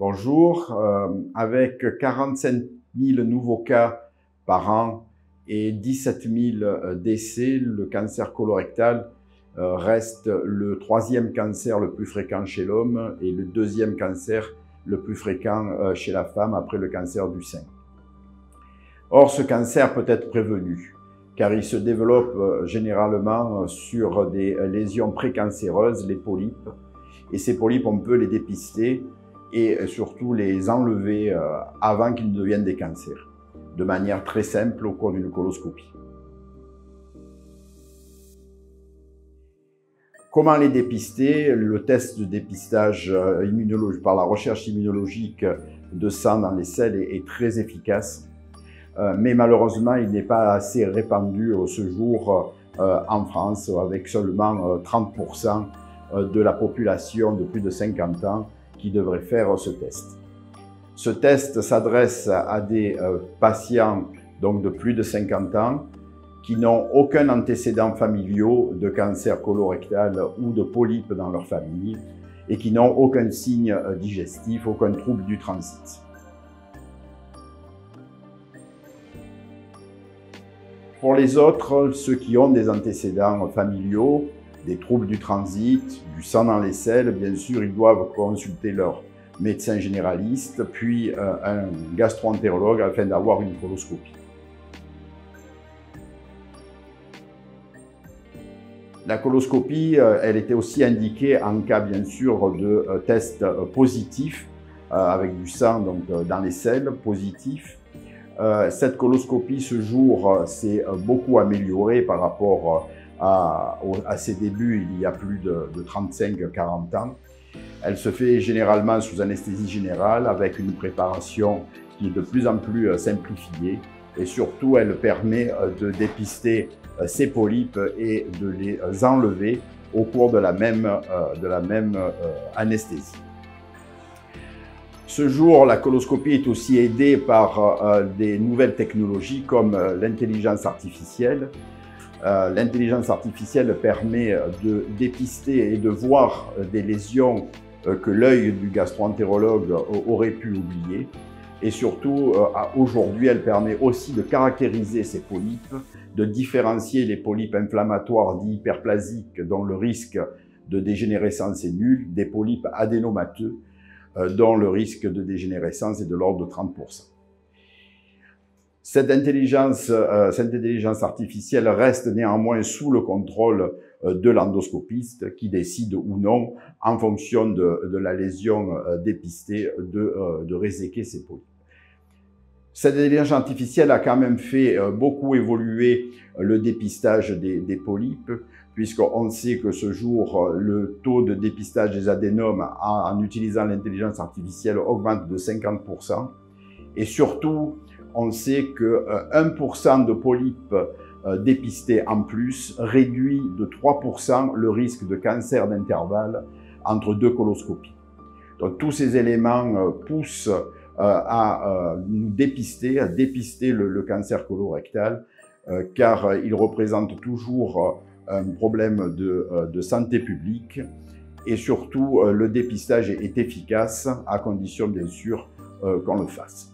Bonjour, avec 45 000 nouveaux cas par an et 17 000 décès, le cancer colorectal reste le troisième cancer le plus fréquent chez l'homme et le deuxième cancer le plus fréquent chez la femme après le cancer du sein. Or, ce cancer peut être prévenu car il se développe généralement sur des lésions précancéreuses, les polypes. Et ces polypes, on peut les dépister et surtout les enlever avant qu'ils ne deviennent des cancers, de manière très simple au cours d'une coloscopie. Comment les dépister? Le test de dépistage par la recherche immunologique de sang dans les selles est très efficace, mais malheureusement il n'est pas assez répandu ce jour en France, avec seulement 30% de la population de plus de 50 ans qui devrait faire ce test. Ce test s'adresse à des patients donc de plus de 50 ans qui n'ont aucun antécédent familial de cancer colorectal ou de polype dans leur famille et qui n'ont aucun signe digestif, aucun trouble du transit. Pour les autres, ceux qui ont des antécédents familiaux, des troubles du transit, du sang dans les selles, bien sûr, ils doivent consulter leur médecin généraliste, puis un gastro-entérologue afin d'avoir une coloscopie. La coloscopie, elle était aussi indiquée en cas, bien sûr, de tests positifs, avec du sang donc, dans les selles positifs. Cette coloscopie, ce jour, s'est beaucoup améliorée par rapport à ses débuts il y a plus de 35-40 ans. Elle se fait généralement sous anesthésie générale avec une préparation qui est de plus en plus simplifiée et surtout elle permet de dépister ces polypes et de les enlever au cours de la même anesthésie. Ce jour, la coloscopie est aussi aidée par des nouvelles technologies comme l'intelligence artificielle. L'intelligence artificielle permet de dépister et de voir des lésions que l'œil du gastro-entérologue aurait pu oublier. Et surtout, aujourd'hui, elle permet aussi de caractériser ces polypes, de différencier les polypes inflammatoires dits hyperplasiques dont le risque de dégénérescence est nul, des polypes adénomateux dont le risque de dégénérescence est de l'ordre de 30%. Cette intelligence artificielle reste néanmoins sous le contrôle de l'endoscopiste qui décide ou non, en fonction de la lésion dépistée, de réséquer ces polypes. Cette intelligence artificielle a quand même fait beaucoup évoluer le dépistage des polypes, puisqu'on sait que ce jour, le taux de dépistage des adénomes en utilisant l'intelligence artificielle augmente de 50%. Et surtout, on sait que 1% de polypes dépistés en plus réduit de 3% le risque de cancer d'intervalle entre deux coloscopies. Donc tous ces éléments poussent à nous dépister, le cancer colorectal, car il représente toujours un problème de santé publique et surtout le dépistage est efficace à condition bien sûr qu'on le fasse.